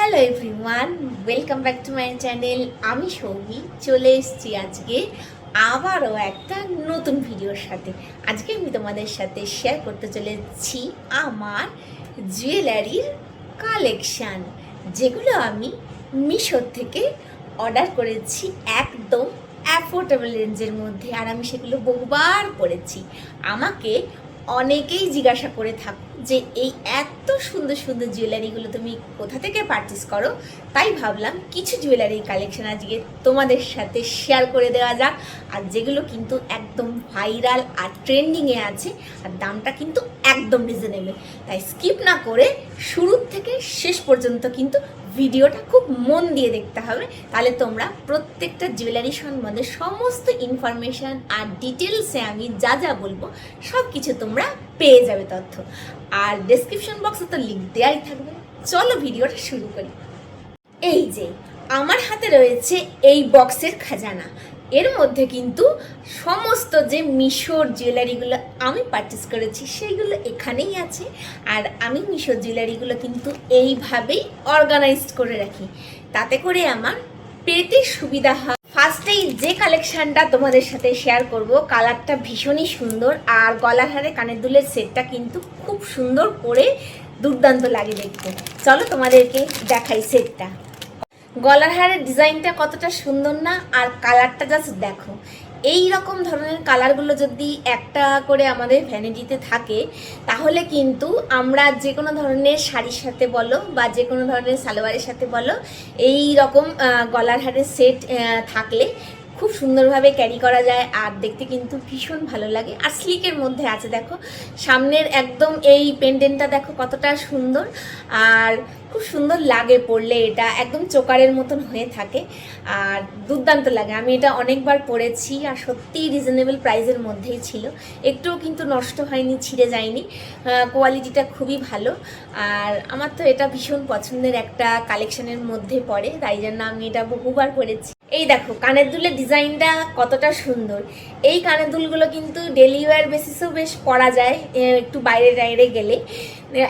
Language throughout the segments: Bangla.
Hello everyone, welcome back to my channel. আমি সৌমি চলে এসেছি আজকে আবারও একটা নতুন ভিডিওর সাথে। আজকে আমি তোমাদের সাথে শেয়ার করতে চলেছি আমার জুয়েলারির কালেকশান, যেগুলো আমি মিশো থেকে অর্ডার করেছি একদম অ্যাফোর্ডেবল রেঞ্জের মধ্যে। আর আমি সেগুলো বহুবার পরেছি। আমাকে অনেকেই জিজ্ঞাসা করে থাকো যে এই এত সুন্দর সুন্দর জুয়েলারিগুলো তুমি কোথা থেকে পারচেস করো, তাই ভাবলাম কিছু জুয়েলারির কালেকশন আজকে তোমাদের সাথে শেয়ার করে দেওয়া যাক। আর যেগুলো কিন্তু একদম ভাইরাল আর ট্রেন্ডিংয়ে আছে, আর দামটা কিন্তু একদম রিজনেবল। তাই স্কিপ না করে শুরু থেকে শেষ পর্যন্ত কিন্তু ভিডিওটা খুব মন দিয়ে দেখতে হবে, তাহলে তোমরা প্রত্যেকটা জুয়েলারি সম্বন্ধে সমস্ত ইনফরমেশান আর ডিটেলসে আমি যা যা বলবো সব কিছু তোমরা পেয়ে যাবে তথ্য। আর ডেসক্রিপশন বক্সে তো লিঙ্ক দেওয়াই থাকবে। চলো ভিডিওটা শুরু করি। এই যে আমার হাতে রয়েছে এই বক্সের খাজানা। এর মধ্যে কিন্তু সমস্ত যে মিশোর জুয়েলারিগুলো আমি পারচেস করেছি সেইগুলো এখানেই আছে। আর আমি মিশোর জুয়েলারিগুলো কিন্তু এইভাবেই অর্গানাইজড করে রাখি, তাতে করে আমার পেতে সুবিধা হয়। ফার্স্টেই যে কালেকশানটা তোমাদের সাথে শেয়ার করব, কালারটা ভীষণই সুন্দর। আর গলার হারে কানের দুলের সেটটা কিন্তু খুব সুন্দর করে দুর্দান্ত লাগে দেখতে। চলো তোমাদেরকে দেখাই সেটটা। গলার হারের ডিজাইনটা কতটা সুন্দর না, আর কালারটা জাস্ট দেখো। এই রকম ধরনের কালারগুলো যদি একটা করে আমাদের ভ্যানিটিতে থাকে, তাহলে কিন্তু আমরা যে কোনো ধরনের শাড়ির সাথে বলো বা যে কোনো ধরনের সালোয়ারের সাথে বলো, এই রকম গলার হারের সেট থাকলে খুব সুন্দরভাবে ক্যারি করা যায়। আর দেখতে কিন্তু ভীষণ ভালো লাগে। আর স্লিকের মধ্যে আছে, দেখো সামনের একদম এই পেন্ডেন্টটা দেখো কতটা সুন্দর, আর খুব সুন্দর লাগে পরলে। এটা একদম চোকারের মতন হয়ে থাকে আর দুর্দান্ত লাগে। আমি এটা অনেকবার পরেছি আর সত্যিই রিজনেবল প্রাইসের মধ্যেই ছিল, একটুও কিন্তু নষ্ট হয়নি, ছিঁড়ে যায়নি। কোয়ালিটিটা খুবই ভালো। আর আমার তো এটা ভীষণ পছন্দের একটা কালেকশনের মধ্যে পড়ে, তাই জন্য আমি এটা বহুবার পরেছি। এই দেখো কানের দুলের ডিজাইনটা কতটা সুন্দর। এই কানের দুলগুলো কিন্তু ডেলি ওয়্যার বেসিসেও বেশ পরা যায়, একটু বাইরে টাইরে গেলে।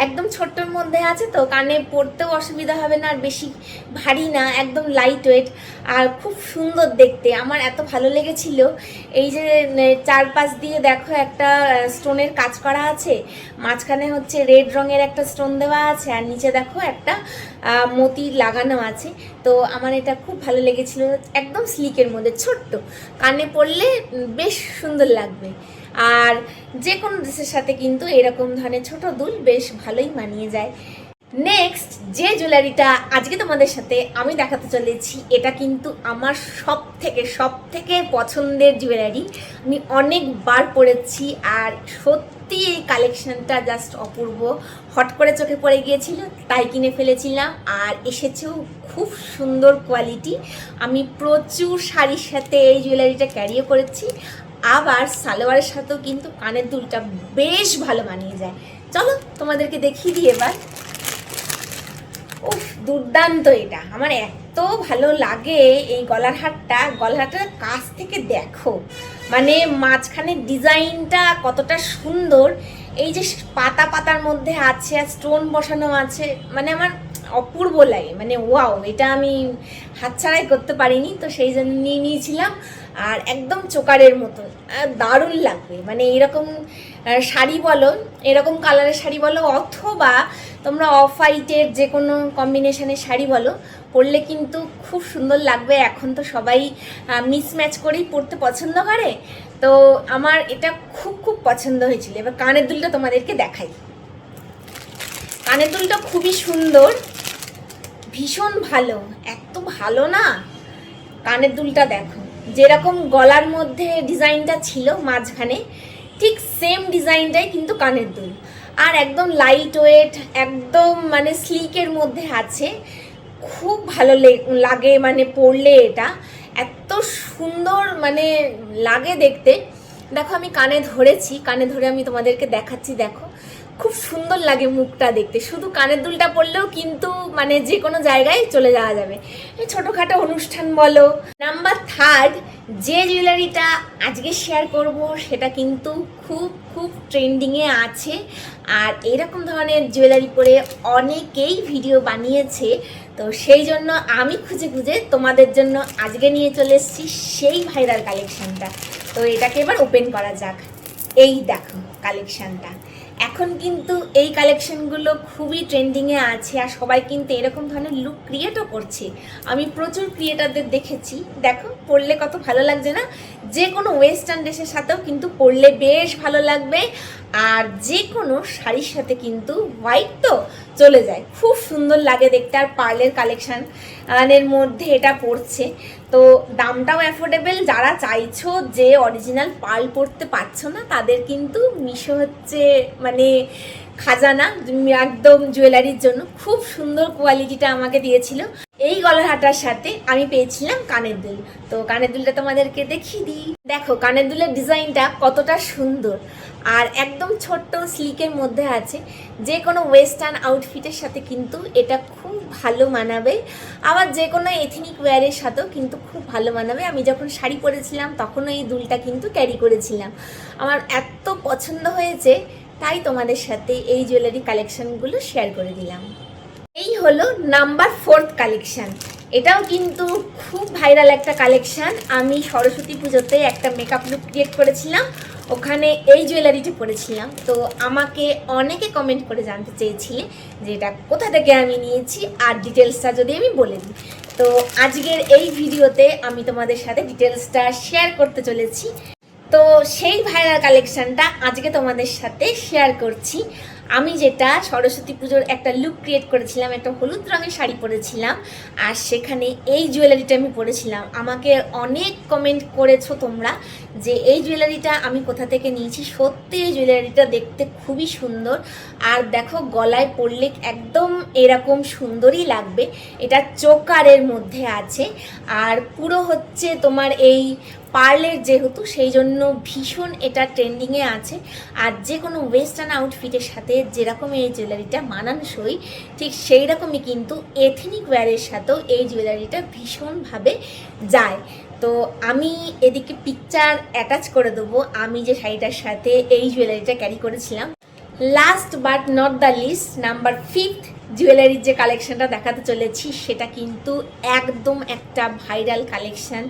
একদম ছোট্টর মধ্যে আছে তো কানে পরতেও অসুবিধা হবে না, আর বেশি ভারী না, একদম লাইট ওয়েট আর খুব সুন্দর দেখতে। আমার এত ভালো লেগেছিল। এই যে চারপাশ দিয়ে দেখো একটা স্টোনের কাজ করা আছে, মাঝখানে হচ্ছে রেড রঙের একটা স্টোন দেওয়া আছে, আর নিচে দেখো একটা মতি লাগানো আছে। তো আমার এটা খুব ভালো লেগেছিল। একদম স্লিকের মধ্যে ছোট্ট, কানে পরলে বেশ সুন্দর লাগবে। আর যে কোনো ড্রেসের সাথে কিন্তু এরকম ধরনের ছোট দুল বেশ ভালোই মানিয়ে যায়। নেক্সট যে জুয়েলারিটা আজকে তোমাদের সাথে আমি দেখাতে চলেছি, এটা কিন্তু আমার সব থেকে পছন্দের জুয়েলারি। আমি অনেকবার পরেছি আর সত্যি এই কালেকশনটা জাস্ট অপূর্ব। হট করে চোখে পড়ে গিয়েছিল, তাই কিনে ফেলেছিলাম। আর এসেছেও খুব সুন্দর কোয়ালিটি। আমি প্রচুর শাড়ির সাথে এই জুয়েলারিটা ক্যারিও করেছি, আবার সালোয়ারের সাথেও কিন্তু কানের দুলটা বেশ ভালো মানিয়ে যায়। চলো তোমাদেরকে দেখিয়ে দিই এবার। উফ, দুর্দান্ত! এটা আমার এত ভালো লাগে এই গলার হারটার কাছ থেকে দেখো, মানে মাঝখানে ডিজাইনটা কতটা সুন্দর। এই যে পাতা পাতার মধ্যে আছে আর স্টোন বসানো আছে, মানে আমার অপূর্ব লাগে, মানে ওয়াও! এটা আমি হাতছাড়াই করতে পারিনি, তো সেই জন্য নিয়ে নিয়েছিলাম। আর একদম চোকারের মতন দারুণ লাগবে। মানে এরকম শাড়ি বলো, এরকম কালারের শাড়ি বলো, অথবা তোমরা অফ হোয়াইটের যে কোনো কম্বিনেশনের শাড়ি বলো, পরলে কিন্তু খুব সুন্দর লাগবে। এখন তো সবাই মিসম্যাচ করেই পরতে পছন্দ করে, তো আমার এটা খুব পছন্দ হয়েছিল। এবার কানের দুলটা তোমাদেরকে দেখাই। কানের দুলটা খুবই সুন্দর, ভীষণ ভালো, এত ভালো না। কানের দুলটা দেখো, যেরকম গলার মধ্যে ডিজাইনটা ছিল মাঝখানে, ঠিক সেম ডিজাইনটাই কিন্তু কানের দুল। আর একদম লাইট ওয়েট, একদম মানে স্লিকের মধ্যে আছে। খুব ভালো লাগে মানে পরলে, এটা এত সুন্দর মানে লাগে দেখতে। দেখো আমি কানে ধরেছি, কানে ধরে আমি তোমাদেরকে দেখাচ্ছি। দেখো খুব সুন্দর লাগে মুখটা দেখতে। শুধু কানের দুলটা পরলেও কিন্তু মানে যে কোনো জায়গায় চলে যাওয়া যাবে, এই ছোটোখাটো অনুষ্ঠান বলো। নাম্বার 3 যে জুয়েলারিটা আজকে শেয়ার করব সেটা কিন্তু খুব খুব ট্রেন্ডিংয়ে আছে, আর এরকম ধরনের জুয়েলারি পরে অনেকেই ভিডিও বানিয়েছে। তো সেই জন্য আমি খুঁজে খুঁজে তোমাদের জন্য আজকে নিয়ে চলে এসেছি সেই ভাইরাল কালেকশানটা। তো এটাকে এবার ওপেন করা যাক। এই দেখো কালেকশানটা, এখন কিন্তু এই কালেকশানগুলো খুবই ট্রেন্ডিংয়ে আছে, আর সবাই কিন্তু এরকম ধরনের লুক ক্রিয়েটও করছে। আমি প্রচুর ক্রিয়েটারদের দেখেছি, দেখো পরলে কত ভালো লাগছে না? যে কোনো ওয়েস্টার্ন ড্রেসের সাথেও কিন্তু পরলে বেশ ভালো লাগবে, আর যে কোনো শাড়ির সাথে কিন্তু হোয়াইট তো চলে যায়, খুব সুন্দর লাগে দেখতে। আর পার্লের কালেকশান এর মধ্যে এটা পড়ছে, তো দামটাও অ্যাফোর্ডেবল। যারা চাইছো যে অরিজিনাল পার্ল পরতে পারছো না, তাদের কিন্তু মিশো হচ্ছে মানে খাজানা একদম জুয়েলারির জন্য। খুব সুন্দর কোয়ালিটিটা আমাকে দিয়েছিল। এই গলার হাটার সাথে আমি পেয়েছিলাম কানের দুল। তো কানের দুলটা তোমাদেরকে দেখিয়ে দিই। দেখো কানের দুলের ডিজাইনটা কতটা সুন্দর, আর একদম ছোট্ট স্লিকের মধ্যে আছে। যে কোনো ওয়েস্টার্ন আউটফিটের সাথে কিন্তু এটা খুব ভালো মানাবে, আবার যে কোনো এথনিক ওয়্যারের সাথেও কিন্তু খুব ভালো মানাবে। আমি যখন শাড়ি পরেছিলাম তখনও এই দুলটা কিন্তু ক্যারি করেছিলাম, আমার এত পছন্দ হয়েছে, তাই তোমাদের সাথে এই জুয়েলারি কালেকশানগুলো শেয়ার করে দিলাম। এই হলো নাম্বার 4 কালেকশান। এটাও কিন্তু খুব ভাইরাল একটা কালেকশান। আমি সরস্বতী পুজোতে একটা মেকআপ লুক ক্রিয়েট করেছিলাম, ওখানে এই জুয়েলারিটি পরেছিলাম। তো আমাকে অনেকে কমেন্ট করে জানতে চেয়েছিলে যে এটা কোথা থেকে আমি নিয়েছি, আর ডিটেলসটা যদি আমি বলে দিই। তো আজকের এই ভিডিওতে আমি তোমাদের সাথে ডিটেলসটা শেয়ার করতে চলেছি। তো সেই ভাইরাল কালেকশানটা আজকে তোমাদের সাথে শেয়ার করছি। আমি যেটা সরস্বতী পুজোর একটা লুক ক্রিয়েট করেছিলাম, একটা হলুদ রঙের শাড়ি পরেছিলাম, আর সেখানে এই জুয়েলারিটা আমি পরেছিলাম। আমাকে অনেক কমেন্ট করেছো তোমরা যে এই জুয়েলারিটা আমি কোথা থেকে নিয়েছি। সত্যি এই জুয়েলারিটা দেখতে খুবই সুন্দর, আর দেখো গলায় পরলে একদম এরকম সুন্দরই লাগবে। এটা চোকারের মধ্যে আছে, আর পুরো হচ্ছে তোমার এই পার্লের যেহেতু, সেই জন্য ভীষণ এটা ট্রেন্ডিংয়ে আছে। আর যে কোনো ওয়েস্টার্ন আউটফিটের সাথে যেরকম এই জুয়েলারিটা মানানসই, ঠিক সেই রকমই কিন্তু এথনিক ওয়্যারের সাথেও এই জুয়েলারিটা ভীষণভাবে যায়। তো আমি এদিকে পিকচার অ্যাটাচ করে দেবো আমি যে শাড়িটার সাথে এই জুয়েলারিটা ক্যারি করেছিলাম। Last but not the least, number 5 জুয়েলারির যে কালেকশানটা দেখাতে চলেছি সেটা কিন্তু একদম একটা ভাইরাল কালেকশান।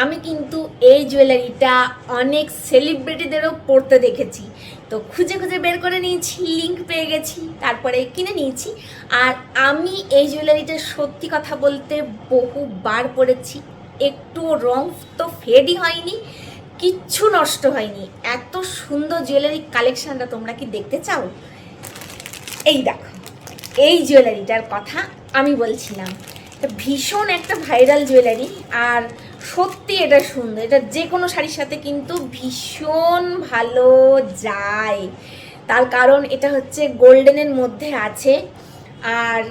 আমি কিন্তু এই জুয়েলারিটা অনেক সেলিব্রিটিদেরও পরতে দেখেছি, তো খুঁজে খুঁজে বের করে নিয়েছি, লিঙ্ক পেয়ে গেছি, তারপরে কিনে নিয়েছি। আর আমি এই জুয়েলারিটা সত্যি কথা বলতে বহুবার পরেছি, একটু রং তো ফেডই হয়নি, কিচ্ছু নষ্ট হয়নি। এত সুন্দর জুয়েলারি কালেকশানটা তোমরা কি দেখতে চাও? এই দেখো এই জুয়েলারিটার কথা আমি বলছিলাম, ভীষণ একটা ভাইরাল জুয়েলারি, আর সত্যি এটা সুন্দর। এটা যে কোনো শাড়ির সাথে কিন্তু ভীষণ ভালো যায়, তার কারণ এটা হচ্ছে গোল্ডেনের মধ্যে আছে। আর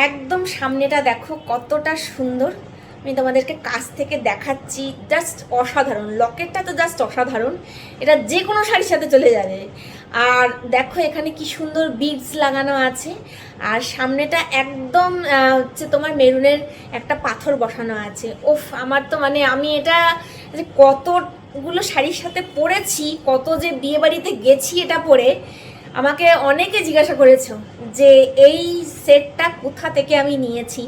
একদম সামনেটা দেখো কতটা সুন্দর, আমি তোমাদেরকে কাছ থেকে দেখাচ্ছি, জাস্ট অসাধারণ। লকেটটা তো জাস্ট অসাধারণ, এটা যে কোনো শাড়ির সাথে চলে যাবে। আর দেখো এখানে কি সুন্দর বিডস লাগানো আছে, আর সামনেটা একদম হচ্ছে তোমার মেরুনের একটা পাথর বসানো আছে। ওফ, আমার তো মানে আমি এটা যে কতগুলো শাড়ির সাথে পরেছি, কত যে বিয়ে বাড়িতে গেছি এটা পরে, আমাকে অনেকে জিজ্ঞাসা করেছো যে এই সেটটা কোথা থেকে আমি নিয়েছি।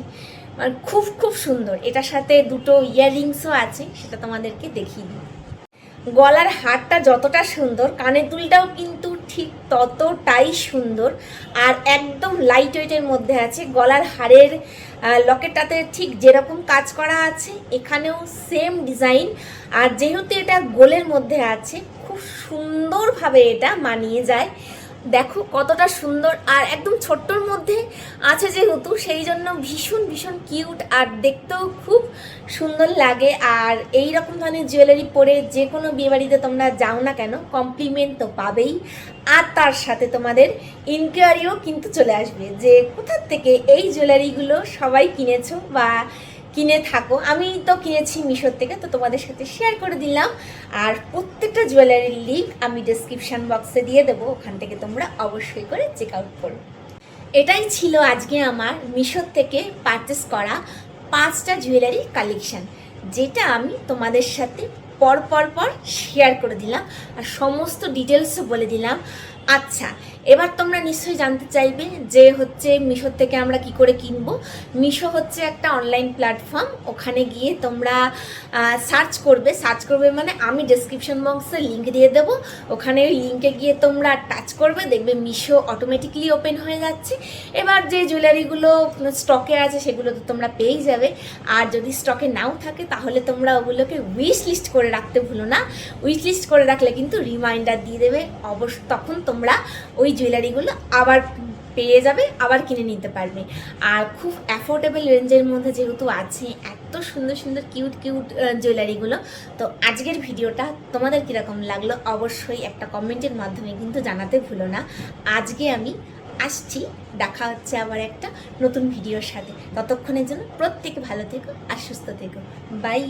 মানে খুব খুব সুন্দর। এটার সাথে দুটো ইয়াররিংসও আছে, সেটা তোমাদেরকে দেখিয়ে দিই। গলার হারটা যতটা সুন্দর, কানের দুলটাও কিন্তু ঠিক ততটাই সুন্দর, আর একদম লাইট ওয়েটের মধ্যে আছে। গলার হারের লকেটটাতে ঠিক যেরকম কাজ করা আছে এখানেও সেম ডিজাইন, আর যেহেতু এটা গোলের মধ্যে আছে খুব সুন্দরভাবে এটা মানিয়ে যায়। দেখো কতটা সুন্দর, আর একদম ছোট্টর মধ্যে আছে যেহেতু, সেই জন্য ভীষণ ভীষণ কিউট, আর দেখতেও খুব সুন্দর লাগে। আর এই রকম ধরনের জুয়েলারি পরে যে কোনো বিয়েবাড়িতে তোমরা যাও না কেন, কমপ্লিমেন্ট তো পাবেই, আর তার সাথে তোমাদের ইনকোয়ারিও কিন্তু চলে আসবে যে কোথা থেকে এই জুয়েলারিগুলো সবাই কিনেছো বা কিনে থাকো। আমি তো কিনেছি মিশোর থেকে, তো তোমাদের সাথে শেয়ার করে দিলাম। আর প্রত্যেকটা জুয়েলারির লিঙ্ক আমি ডেসক্রিপশান বক্সে দিয়ে দেবো, ওখান থেকে তোমরা অবশ্যই করে চেক আউট করো। এটাই ছিল আজকে আমার মিশোর থেকে পারচেস করা 5টা জুয়েলারি কালেকশান, যেটা আমি তোমাদের সাথে পর শেয়ার করে দিলাম আর সমস্ত ডিটেলসও বলে দিলাম। আচ্ছা, এবার তোমরা নিশ্চয়ই জানতে চাইবে যে হচ্ছে মিশোর থেকে আমরা কি করে কিনবো। মিশো হচ্ছে একটা অনলাইন প্ল্যাটফর্ম, ওখানে গিয়ে তোমরা সার্চ করবে মানে আমি ডেসক্রিপশন বক্সে লিঙ্ক দিয়ে দেবো, ওখানে ওই লিঙ্কে গিয়ে তোমরা টাচ করবে, দেখবে মিশো অটোমেটিকলি ওপেন হয়ে যাচ্ছে। এবার যে জুয়েলারিগুলো স্টকে আছে সেগুলো তো তোমরা পেয়েই যাবে, আর যদি স্টকে নাও থাকে তাহলে তোমরা ওগুলোকে উইশ লিস্ট করে রাখতে ভুলো না। উইশ লিস্ট করে রাখলে কিন্তু রিমাইন্ডার দিয়ে দেবে, তখন তোমরা ওই জুয়েলারিগুলো আবার পেয়ে যাবে, আবার কিনে নিতে পারবে। আর খুব অ্যাফোর্ডেবল রেঞ্জের মধ্যে যেহেতু আছে এত সুন্দর সুন্দর কিউট জুয়েলারিগুলো, তো আজকের ভিডিওটা তোমাদের কীরকম লাগলো অবশ্যই একটা কমেন্টের মাধ্যমে কিন্তু জানাতে ভুলো না। আজকে আমি আসছি, দেখা হচ্ছে আবার একটা নতুন ভিডিওর সাথে। ততক্ষণের জন্য প্রত্যেকে ভালো থেকো আর সুস্থ থেকো। বাই।